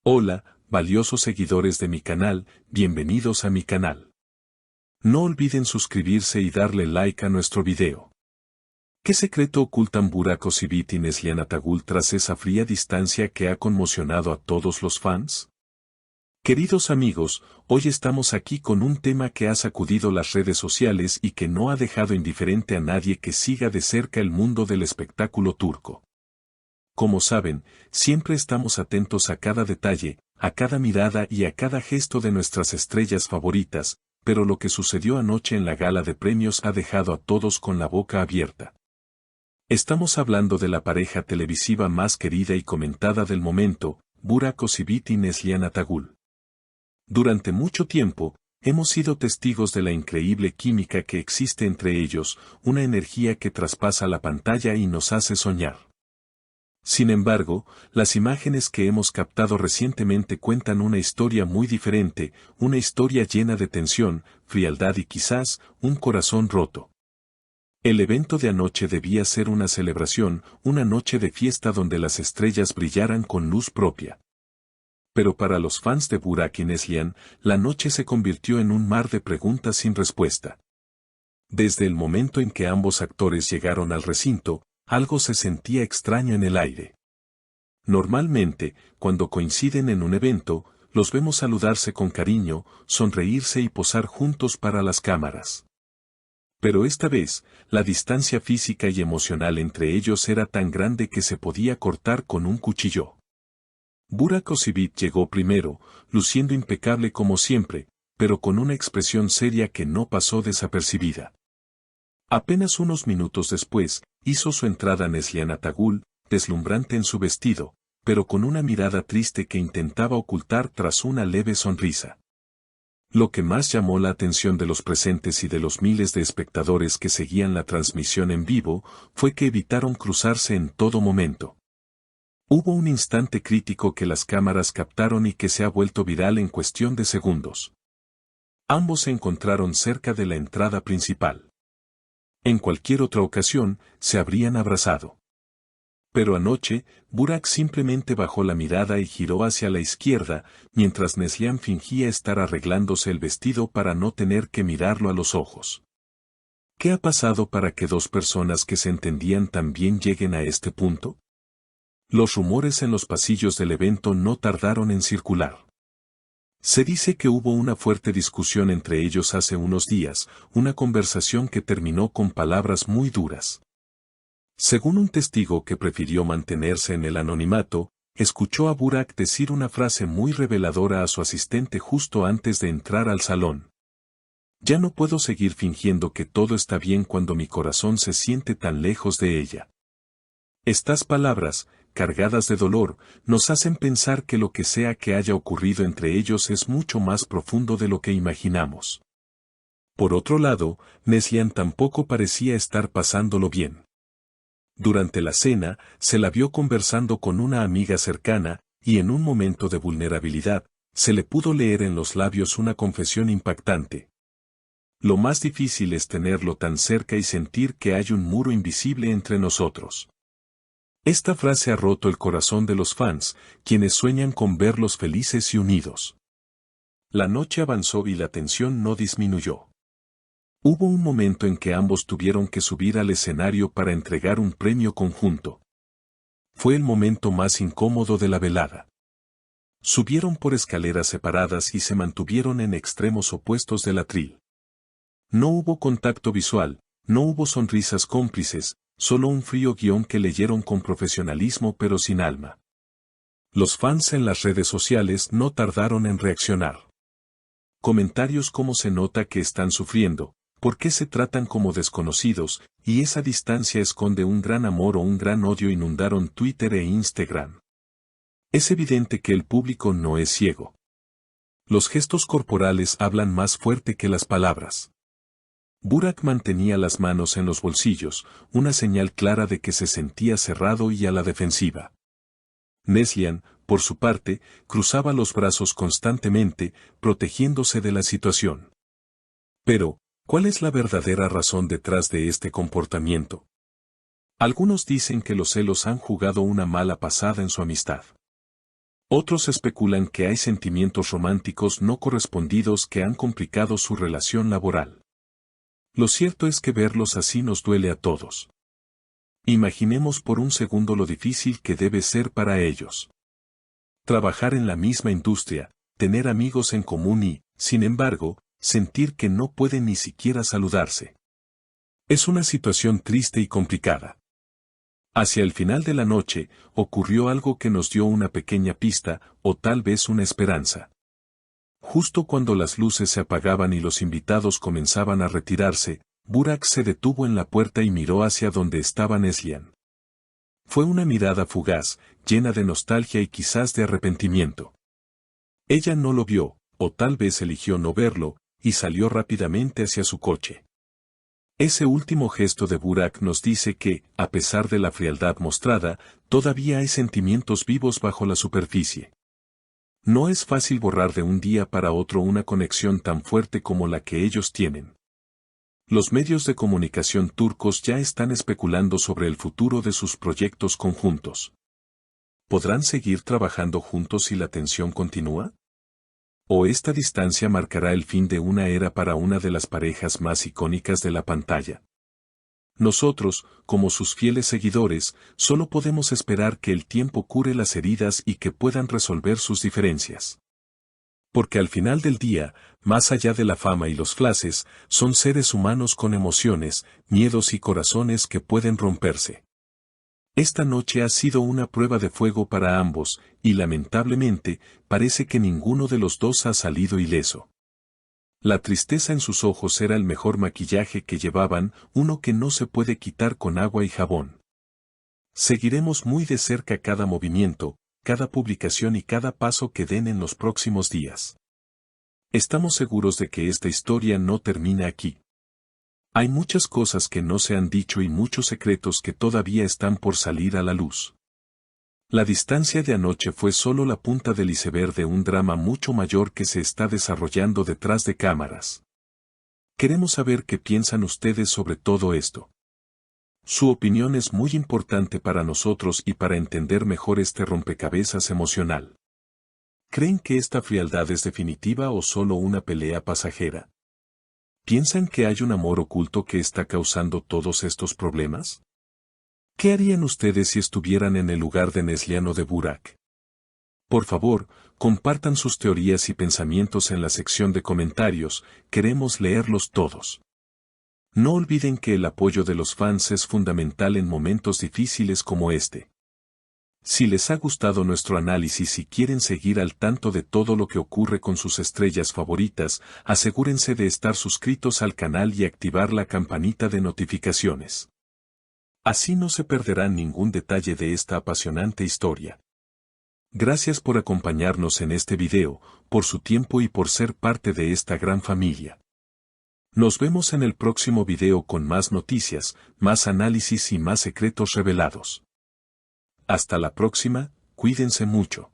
Hola, valiosos seguidores de mi canal, bienvenidos a mi canal. No olviden suscribirse y darle like a nuestro video. ¿Qué secreto ocultan Burak Özçivit y Neslihan Atagül tras esa fría distancia que ha conmocionado a todos los fans? Queridos amigos, hoy estamos aquí con un tema que ha sacudido las redes sociales y que no ha dejado indiferente a nadie que siga de cerca el mundo del espectáculo turco. Como saben, siempre estamos atentos a cada detalle, a cada mirada y a cada gesto de nuestras estrellas favoritas, pero lo que sucedió anoche en la gala de premios ha dejado a todos con la boca abierta. Estamos hablando de la pareja televisiva más querida y comentada del momento, Burak Özçivit y Neslihan Atagül. Durante mucho tiempo, hemos sido testigos de la increíble química que existe entre ellos, una energía que traspasa la pantalla y nos hace soñar. Sin embargo, las imágenes que hemos captado recientemente cuentan una historia muy diferente, una historia llena de tensión, frialdad y quizás, un corazón roto. El evento de anoche debía ser una celebración, una noche de fiesta donde las estrellas brillaran con luz propia. Pero para los fans de Burak y Neslihan, la noche se convirtió en un mar de preguntas sin respuesta. Desde el momento en que ambos actores llegaron al recinto, algo se sentía extraño en el aire. Normalmente, cuando coinciden en un evento, los vemos saludarse con cariño, sonreírse y posar juntos para las cámaras. Pero esta vez, la distancia física y emocional entre ellos era tan grande que se podía cortar con un cuchillo. Burak Özçivit llegó primero, luciendo impecable como siempre, pero con una expresión seria que no pasó desapercibida. Apenas unos minutos después, hizo su entrada Neslihan Atagül, deslumbrante en su vestido, pero con una mirada triste que intentaba ocultar tras una leve sonrisa. Lo que más llamó la atención de los presentes y de los miles de espectadores que seguían la transmisión en vivo, fue que evitaron cruzarse en todo momento. Hubo un instante crítico que las cámaras captaron y que se ha vuelto viral en cuestión de segundos. Ambos se encontraron cerca de la entrada principal. En cualquier otra ocasión, se habrían abrazado. Pero anoche, Burak simplemente bajó la mirada y giró hacia la izquierda, mientras Neslihan fingía estar arreglándose el vestido para no tener que mirarlo a los ojos. ¿Qué ha pasado para que dos personas que se entendían tan bien lleguen a este punto? Los rumores en los pasillos del evento no tardaron en circular. Se dice que hubo una fuerte discusión entre ellos hace unos días, una conversación que terminó con palabras muy duras. Según un testigo que prefirió mantenerse en el anonimato, escuchó a Burak decir una frase muy reveladora a su asistente justo antes de entrar al salón. Ya no puedo seguir fingiendo que todo está bien cuando mi corazón se siente tan lejos de ella. Estas palabras, cargadas de dolor, nos hacen pensar que lo que sea que haya ocurrido entre ellos es mucho más profundo de lo que imaginamos. Por otro lado, Neslihan tampoco parecía estar pasándolo bien. Durante la cena, se la vio conversando con una amiga cercana, y en un momento de vulnerabilidad, se le pudo leer en los labios una confesión impactante. Lo más difícil es tenerlo tan cerca y sentir que hay un muro invisible entre nosotros. Esta frase ha roto el corazón de los fans, quienes sueñan con verlos felices y unidos. La noche avanzó y la tensión no disminuyó. Hubo un momento en que ambos tuvieron que subir al escenario para entregar un premio conjunto. Fue el momento más incómodo de la velada. Subieron por escaleras separadas y se mantuvieron en extremos opuestos del atril. No hubo contacto visual, no hubo sonrisas cómplices, solo un frío guión que leyeron con profesionalismo pero sin alma. Los fans en las redes sociales no tardaron en reaccionar. Comentarios como se nota que están sufriendo, por qué se tratan como desconocidos, y esa distancia esconde un gran amor o un gran odio inundaron Twitter e Instagram. Es evidente que el público no es ciego. Los gestos corporales hablan más fuerte que las palabras. Burak mantenía las manos en los bolsillos, una señal clara de que se sentía cerrado y a la defensiva. Neslihan, por su parte, cruzaba los brazos constantemente, protegiéndose de la situación. Pero, ¿cuál es la verdadera razón detrás de este comportamiento? Algunos dicen que los celos han jugado una mala pasada en su amistad. Otros especulan que hay sentimientos románticos no correspondidos que han complicado su relación laboral. Lo cierto es que verlos así nos duele a todos. Imaginemos por un segundo lo difícil que debe ser para ellos. Trabajar en la misma industria, tener amigos en común y, sin embargo, sentir que no pueden ni siquiera saludarse. Es una situación triste y complicada. Hacia el final de la noche, ocurrió algo que nos dio una pequeña pista, o tal vez una esperanza. Justo cuando las luces se apagaban y los invitados comenzaban a retirarse, Burak se detuvo en la puerta y miró hacia donde estaba Neslihan. Fue una mirada fugaz, llena de nostalgia y quizás de arrepentimiento. Ella no lo vio, o tal vez eligió no verlo, y salió rápidamente hacia su coche. Ese último gesto de Burak nos dice que, a pesar de la frialdad mostrada, todavía hay sentimientos vivos bajo la superficie. No es fácil borrar de un día para otro una conexión tan fuerte como la que ellos tienen. Los medios de comunicación turcos ya están especulando sobre el futuro de sus proyectos conjuntos. ¿Podrán seguir trabajando juntos si la tensión continúa? ¿O esta distancia marcará el fin de una era para una de las parejas más icónicas de la pantalla? Nosotros, como sus fieles seguidores, solo podemos esperar que el tiempo cure las heridas y que puedan resolver sus diferencias. Porque al final del día, más allá de la fama y los flashes, son seres humanos con emociones, miedos y corazones que pueden romperse. Esta noche ha sido una prueba de fuego para ambos, y lamentablemente, parece que ninguno de los dos ha salido ileso. La tristeza en sus ojos era el mejor maquillaje que llevaban, uno que no se puede quitar con agua y jabón. Seguiremos muy de cerca cada movimiento, cada publicación y cada paso que den en los próximos días. Estamos seguros de que esta historia no termina aquí. Hay muchas cosas que no se han dicho y muchos secretos que todavía están por salir a la luz. La distancia de anoche fue solo la punta del iceberg de un drama mucho mayor que se está desarrollando detrás de cámaras. Queremos saber qué piensan ustedes sobre todo esto. Su opinión es muy importante para nosotros y para entender mejor este rompecabezas emocional. ¿Creen que esta frialdad es definitiva o solo una pelea pasajera? ¿Piensan que hay un amor oculto que está causando todos estos problemas? ¿Qué harían ustedes si estuvieran en el lugar de Neslihan o de Burak? Por favor, compartan sus teorías y pensamientos en la sección de comentarios, queremos leerlos todos. No olviden que el apoyo de los fans es fundamental en momentos difíciles como este. Si les ha gustado nuestro análisis y quieren seguir al tanto de todo lo que ocurre con sus estrellas favoritas, asegúrense de estar suscritos al canal y activar la campanita de notificaciones. Así no se perderán ningún detalle de esta apasionante historia. Gracias por acompañarnos en este video, por su tiempo y por ser parte de esta gran familia. Nos vemos en el próximo video con más noticias, más análisis y más secretos revelados. Hasta la próxima, cuídense mucho.